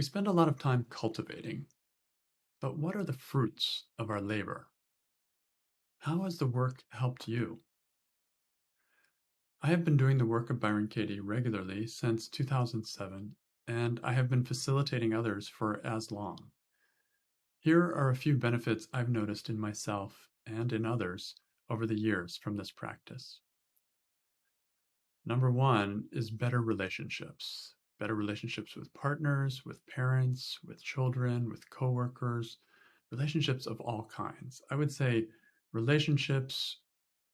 We spend a lot of time cultivating, but what are the fruits of our labor? How has the work helped you? I have been doing the work of Byron Katie regularly since 2007, and I have been facilitating others for as long. Here are a few benefits I've noticed in myself and in others over the years from this practice. Number one is better relationships. Better relationships with partners, with parents, with children, with coworkers, relationships of all kinds. I would say relationships,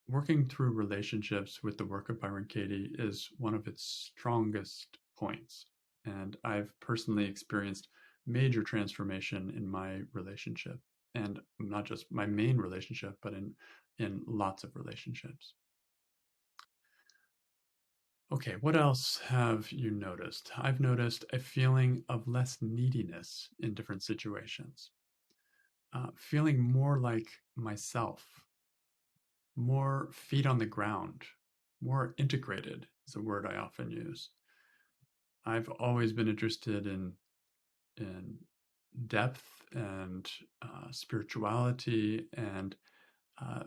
working through relationships with the work of Byron Katie is one of its strongest points. And I've personally experienced major transformation in my relationship, and not just my main relationship, but in lots of relationships. Okay, what else have you noticed? I've noticed a feeling of less neediness in different situations, feeling more like myself, more feet on the ground, more integrated is a word I often use. I've always been interested in depth and spirituality, and uh,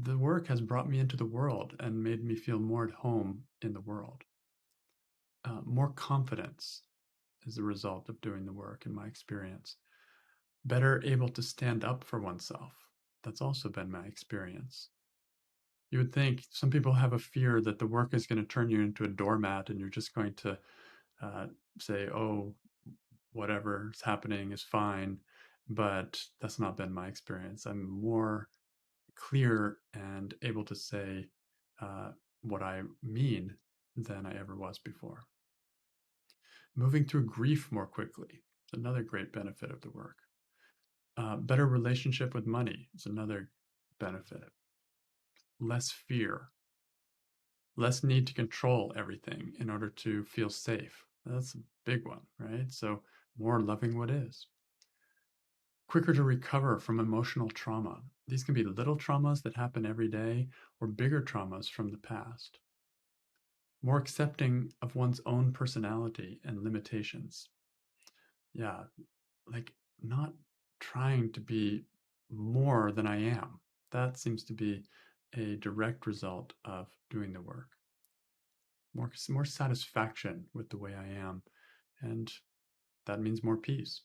the work has brought me into the world and made me feel more at home in the world. More confidence as a result of doing the work, in my experience. Better able to stand up for oneself. That's also been my experience. You would think some people have a fear that the work is going to turn you into a doormat and you're just going to uh, say, oh, whatever's happening is fine. But that's not been my experience. I'm more clear and able to say what I mean than I ever was before. Moving through grief more quickly is another great benefit of the work. Better relationship with money is another benefit. Less fear, less need to control everything in order to feel safe. That's a big one, right? So more loving what is. Quicker to recover from emotional trauma. These can be little traumas that happen every day or bigger traumas from the past. More accepting of one's own personality and limitations. Yeah, like not trying to be more than I am. That seems to be a direct result of doing the work. More satisfaction with the way I am, and that means more peace.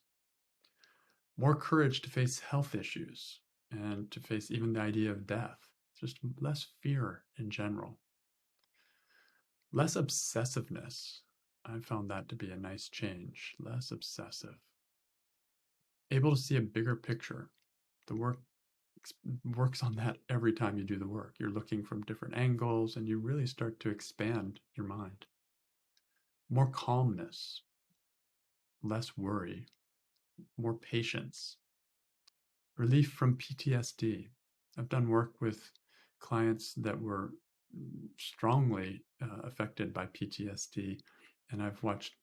More courage to face health issues and to face even the idea of death. Just less fear in general. Less obsessiveness. I found that to be a nice change. Less obsessive. Able to see a bigger picture. The work works on that every time you do the work. You're looking from different angles and you really start to expand your mind. More calmness, less worry, more patience, relief from PTSD. I've done work with clients that were strongly affected by PTSD, and I've watched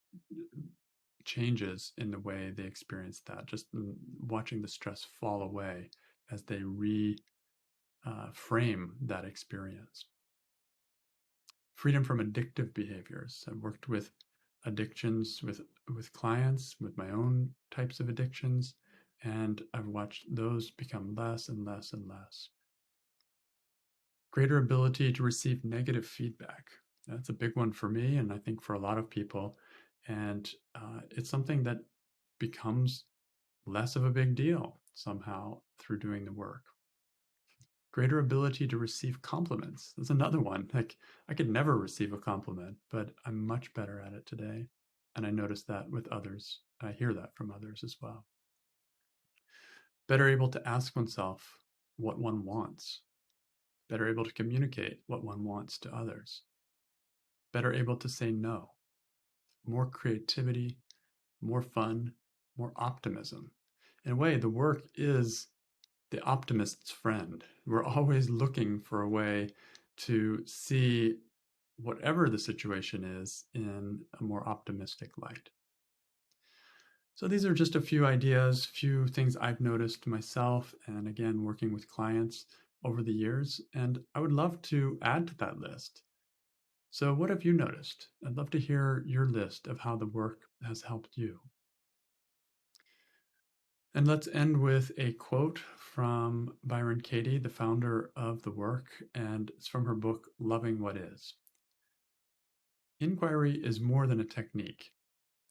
changes in the way they experience that, just watching the stress fall away as they reframe that experience. Freedom from addictive behaviors. I've worked with addictions with clients, with my own types of addictions, and I've watched those become less and less and less. Greater ability to receive negative feedback. That's a big one for me, and I think for a lot of people. And it's something that becomes less of a big deal somehow through doing the work. Greater ability to receive compliments. That's another one. Like I could never receive a compliment, but I'm much better at it today. And I notice that with others. I hear that from others as well. Better able to ask oneself what one wants. Better able to communicate what one wants to others. Better able to say no. More creativity, more fun, more optimism. In a way, the work is the optimist's friend. We're always looking for a way to see whatever the situation is in a more optimistic light. So these are just a few ideas, few things I've noticed myself, and again, working with clients over the years. And I would love to add to that list. So what have you noticed? I'd love to hear your list of how the work has helped you. And let's end with a quote from Byron Katie, the founder of the work, and it's from her book, Loving What Is. Inquiry is more than a technique.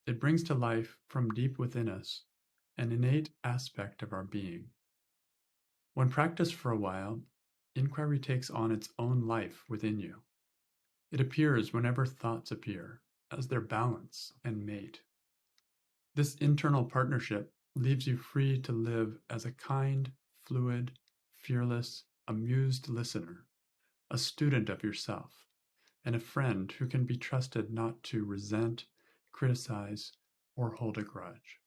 It brings to life from deep within us an innate aspect of our being. When practiced for a while, inquiry takes on its own life within you. It appears whenever thoughts appear, as their balance and mate. This internal partnership leaves you free to live as a kind, fluid, fearless, amused listener, a student of yourself, and a friend who can be trusted not to resent, criticize, or hold a grudge.